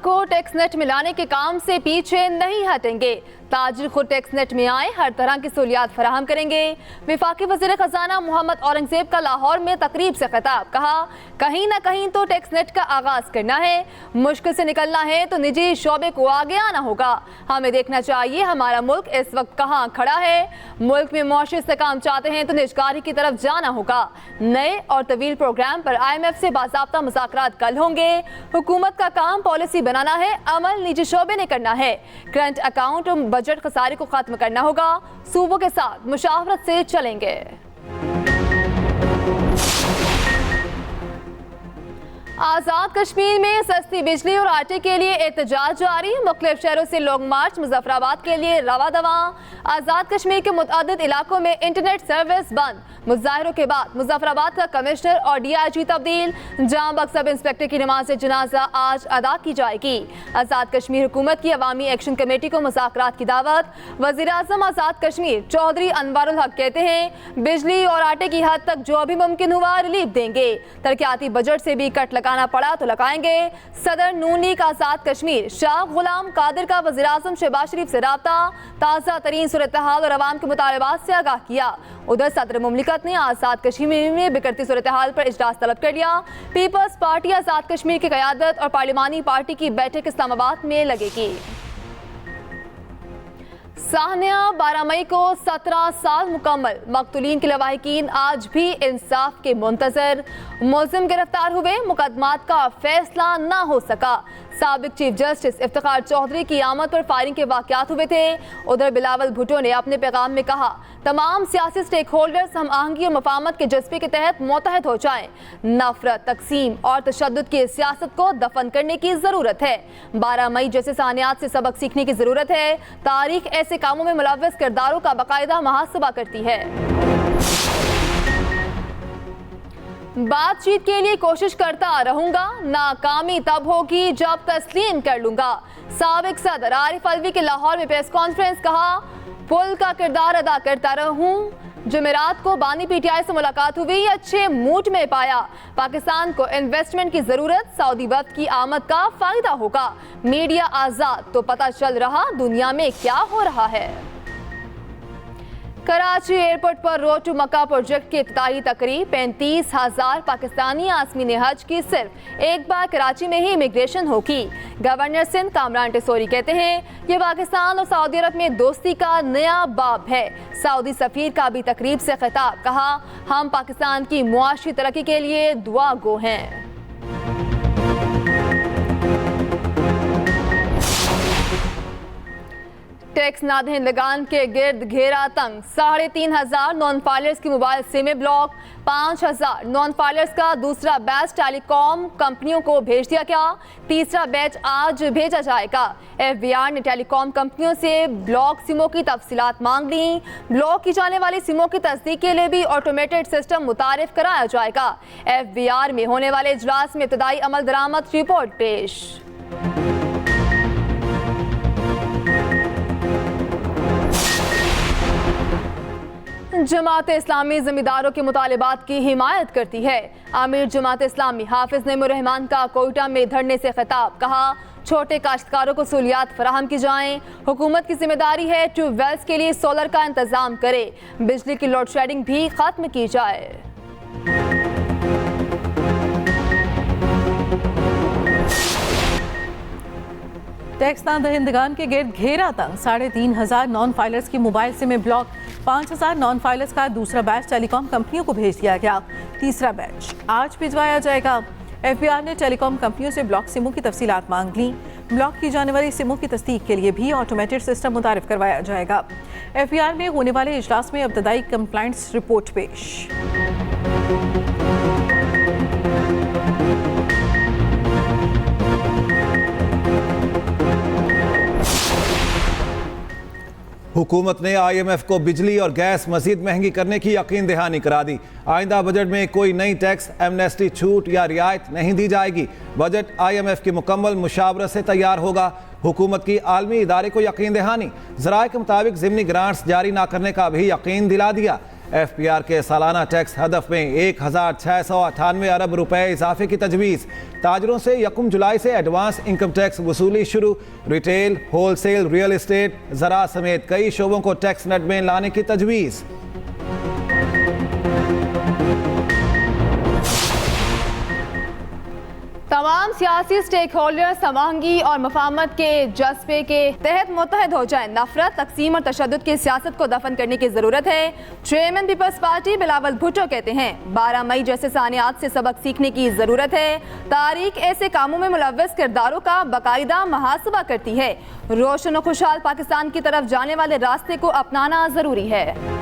को tax net में लाने के काम से पीछे नहीं हटेंगे। ताजिर खुद टैक्स नेट में आए, हर तरह की सहूलियात फराहम करेंगे। वफाकी वज़ीर ख़जाना मोहम्मद औरंगज़ेब का लाहौर में तकरीब से खिताब, कहा कहीं ना कहीं तो टैक्स नेट का आगाज़ करना है, मुश्किल से निकलना है तो निजी शोबे को आगे आना होगा। हमें देखना चाहिए हमारा मुल्क इस वक्त कहाँ खड़ा है। मुल्क में मुआशी इस्तेकाम चाहते हैं तो निजकारी की तरफ जाना होगा। नए और तवील प्रोग्राम पर IMF से बाज़ाब्ता मुज़ाकरात कल होंगे। हुकूमत का काम पॉलिसी बनाना है, अमल निजी शोबे ने करना है। करंट अकाउंट और बजट खसारे को खत्म करना होगा। सूबों के साथ मुशावरत से चलेंगे। आज़ाद कश्मीर में सस्ती बिजली और आटे के लिए एहतजाज जारी। मुख्तलिफ शहरों से लोग मार्च, मुजफ्फराबाद के लिए रवा दवा। आज़ाद कश्मीर के मुतअद्दिद इलाकों में इंटरनेट सर्विस बंद। मुजाहिरों के बाद मुजफ्फराबाद का कमिश्नर और DIG तब्दील। जामबग सब इंस्पेक्टर की नमाज जनाजा आज अदा की जाएगी। आज़ाद कश्मीर हुकूमत की अवामी एक्शन कमेटी को मुज़ाकरात की दावत। वज़ीर-ए-आज़म आज़ाद कश्मीर चौधरी अनवारुल हक कहते हैं बिजली और आटे की हद तक जो भी मुमकिन हुआ रिलीफ देंगे। तरक्याती बजट से भी कट लगाना पड़ा तो लगाएंगे। सदर नून लीग आज़ाद कश्मीर शाह गुलाम कादिर का वज़ीर-ए-आज़म शहबाज शरीफ से राब्ता। ताज़ा तरीन सूरत हाल और अवाम के मुतालबात से आगाह किया। उधर सदर मुमलिकत ने आज़ाद कश्मीर में बिगड़ती सूरत हाल पर इजलास तलब कर लिया। पीपल्स पार्टी आज़ाद कश्मीर की क़यादत और पार्लिमानी पार्टी की बैठक इस्लामाबाद में लगेगी। साहनिया 12 मई को 17 साल मुकम्मल। मकतूलीन के लवाहिकीन आज भी इंसाफ के मुंतजर। मुलजिम गिरफ्तार हुए, मुकदमात का फैसला ना हो सका। साबिक चीफ जस्टिस इफ्तिखार चौधरी की आमद पर फायरिंग के वाक़यात हुए थे। उधर बिलावल भुट्टो ने अपने पैगाम में कहा तमाम सियासी स्टेक होल्डर्स हम आहंगी और मफाहमत के जज्बे के तहत मुत्तहद हो जाएं। नफरत, तकसीम और तशद्दुद की सियासत को दफन करने की ज़रूरत है। 12 मई जैसे सानियात से सबक सीखने की ज़रूरत है। तारीख ऐसे कामों में मुलव्वस किरदारों का बाकायदा मुहासबा करती है। बातचीत के लिए कोशिश करता रहूंगा, नाकामी तब होगी जब तस्लीम कर लूंगा। साबिक सदर आरिफ अलवी के लाहौर में प्रेस कॉन्फ्रेंस, कहा पुल का किरदार अदा करता रहूं। जुमेरात को बानी PTI से मुलाकात हुई, अच्छे मूड में पाया। पाकिस्तान को इन्वेस्टमेंट की जरूरत, सऊदी वक्त की आमद का फायदा होगा। मीडिया आजाद तो पता चल रहा दुनिया में क्या हो रहा है। कराची एयरपोर्ट पर रोड टू मक्का प्रोजेक्ट की इफ्तिताही तकरीब। 35,000 पाकिस्तानी आज़मीन हज की सिर्फ एक बार कराची में ही इमिग्रेशन होगी। गवर्नर सिंध कामरान टेसोरी कहते हैं ये पाकिस्तान और सऊदी अरब में दोस्ती का नया बाब है। सऊदी सफीर का भी तकरीब से खिताब, कहा हम पाकिस्तान की मुआशी तरक्की के लिए दुआ गो हैं। टैक्स नादहिंदगान के गिर्द घेरा तंग। 3,500 नॉन फाइलर्स की मोबाइल सिमें ब्लॉक। 5,000 नॉन फाइलर्स का दूसरा बैच टेलीकॉम कंपनियों को भेज दिया गया। तीसरा बैच आज भेजा जाएगा। FBR ने टेलीकॉम कंपनियों से ब्लॉक सिमों की तफसीलात मांग ली। ब्लॉक की जाने वाली सिमों की तस्दीक के लिए भी ऑटोमेटेड सिस्टम मुतारिफ कराया जाएगा। FBR में होने वाले इजलास में इब्तदाई अमल दरामद रिपोर्ट पेश। जमात इस्लामी ज़मींदारों के मुतालिबात की हिमायत करती है। आमिर जमात इस्लामी हाफिज नईमुर्रहमान का कोयटा में धरने से खिताब, कहा छोटे काश्तकारों को सहूलियात फराहम की जाएं। हुकूमत की जिम्मेदारी है ट्यूबवेल्स के लिए सोलर का इंतजाम करे। बिजली की लोड शेडिंग भी खत्म की जाए। टैक्स नादहिंदगान के गिर्द घेरा तंग। 3,500 नॉन फाइलर्स की मोबाइल सिमें ब्लॉक। 5,000 नॉन फाइलर्स का दूसरा बैच टेलीकॉम कंपनियों को भेज दिया गया। तीसरा बैच आज भिजवाया जाएगा। FBR ने टेलीकॉम कंपनियों से ब्लॉक सिमों की तफसीलात मांग ली। ब्लॉक की जाने वाली सिमों की तस्दीक के लिए भी ऑटोमेटेड सिस्टम मुतारिफ करवाया जाएगा। FBR में होने वाले इजलास में इब्तदाई कंप्लाइंस रिपोर्ट पेश। हुकूमत ने IMF को बिजली और गैस मजीद महंगी करने की यकीन दहानी करा दी। आइंदा बजट में कोई नई टैक्स एमनेस्टी छूट या रियायत नहीं दी जाएगी। बजट IMF की मुकम्मल मुशावरत से तैयार होगा। हुकूमत की आलमी इदारे को यकीन दहानी। ज़राए के मुताबिक ज़िमनी ग्रांट्स जारी ना करने का भी यकीन दिला दिया। FPR के सालाना टैक्स हदफ में 1,698 अरब रुपए इजाफे की तजवीज़। ताजरों से 1 जुलाई से एडवांस इनकम टैक्स वसूली शुरू। रिटेल, होलसेल, रियल एस्टेट, ज़राअत समेत कई शोबों को टैक्स नेट में लाने की तजवीज़। तमाम सियासी स्टेक होल्डर्स समाहंगी और मफाहमत के जज्बे के तहत मुत्तहद हो जाएं। नफरत, तकसीम और तशद्दुद की सियासत को दफन करने की ज़रूरत है। Chairman peoples party Bilawal Bhutto कहते हैं 12 मई जैसे सानियात से सबक सीखने की ज़रूरत है। तारीख ऐसे कामों में मुलव्वस किरदारों का बाकायदा मुहासबा करती है। रोशन और खुशहाल पाकिस्तान की तरफ जाने वाले रास्ते को अपनाना ज़रूरी है।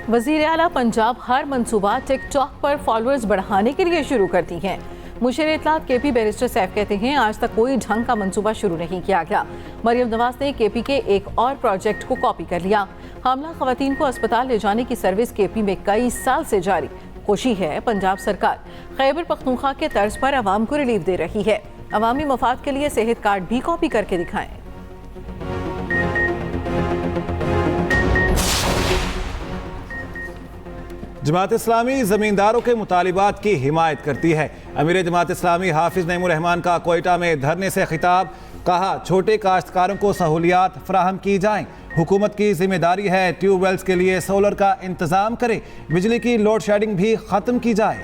वज़ीर आला पंजाब हर मंसूबा टिकटॉक पर फॉलोअर्स बढ़ाने के लिए शुरू करती हैं। मुशीर इत्तलात KP बैरिस्टर सैफ कहते हैं आज तक कोई ढंग का मंसूबा शुरू नहीं किया गया। मरियम नवाज ने KP के एक और प्रोजेक्ट को कॉपी कर लिया। हामला खवातीन को अस्पताल ले जाने की सर्विस KP में कई साल से जारी। खुशी है पंजाब सरकार खैबर पख्तूनख्वा के तर्ज पर आवाम को रिलीफ दे रही है। अवामी मफाद के लिए सेहत कार्ड भी कॉपी करके दिखाएं। जमात इस्लामी ज़मींदारों के मुतालिबात की हिमायत करती है। अमीर जमात इस्लामी हाफिज नईमुर रहमान का कोयटा में धरने से खिताब। कहा छोटे काश्तकारों को सहूलियात फराहम की जाएं। हुकूमत की जिम्मेदारी है ट्यूबवेल्स के लिए सोलर का इंतज़ाम करे। बिजली की लोड शेडिंग भी ख़त्म की जाए।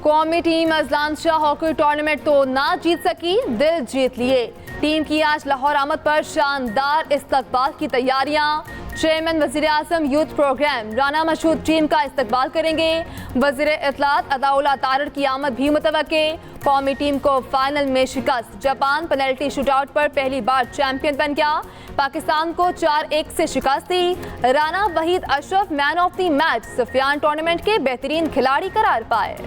कौमी team Azlan Shah hockey tournament तो ना जीत सकी, दिल जीत लिए। टीम की आज लाहौर आमद पर शानदार इस्तकबाल की तैयारियां। चेयरमैन वज़ीर आज़म youth programme Rana Mashhood team का इस्तकबाल करेंगे। वज़ीर इत्तलात अताउल्लाह तारड़ की आमद भी मुतवक्के। कौमी टीम को फाइनल में शिकस्त। जापान पेनल्टी शूटआउट पर पहली बार चैंपियन बन गया। पाकिस्तान को 4-1 से शिकस्त दी। Rana Waheed Ashraf man of the match Sufiyan tournament के बेहतरीन खिलाड़ी करार पाए।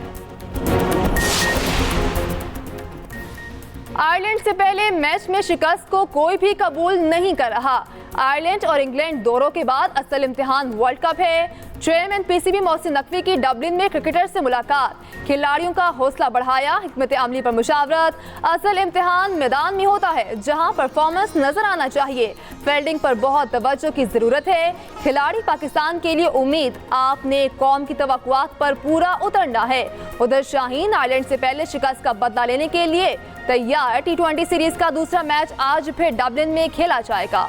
आयरलैंड से पहले मैच में शिकस्त को कोई भी कबूल नहीं कर रहा। आयरलैंड और इंग्लैंड दौरों के बाद असल इम्तिहान वर्ल्ड कप है। चेयरमैन PCB मोहसिन नकवी की डबलिन में क्रिकेटर से मुलाकात। खिलाड़ियों का हौसला बढ़ाया, हिकमत अमली पर मुशावरत। असल इम्तिहान मैदान में होता है जहां परफॉर्मेंस नजर आना चाहिए। फील्डिंग पर बहुत तवज्जो की जरूरत है। खिलाड़ी पाकिस्तान के लिए उम्मीद। आपने कौम की तवक्कुआत पर पूरा उतरना है। उधर शाहीन आयरलैंड से पहले शिकस्त का बदला लेने के लिए तैयार। T20 सीरीज का दूसरा मैच आज फिर डबलिन में खेला जाएगा।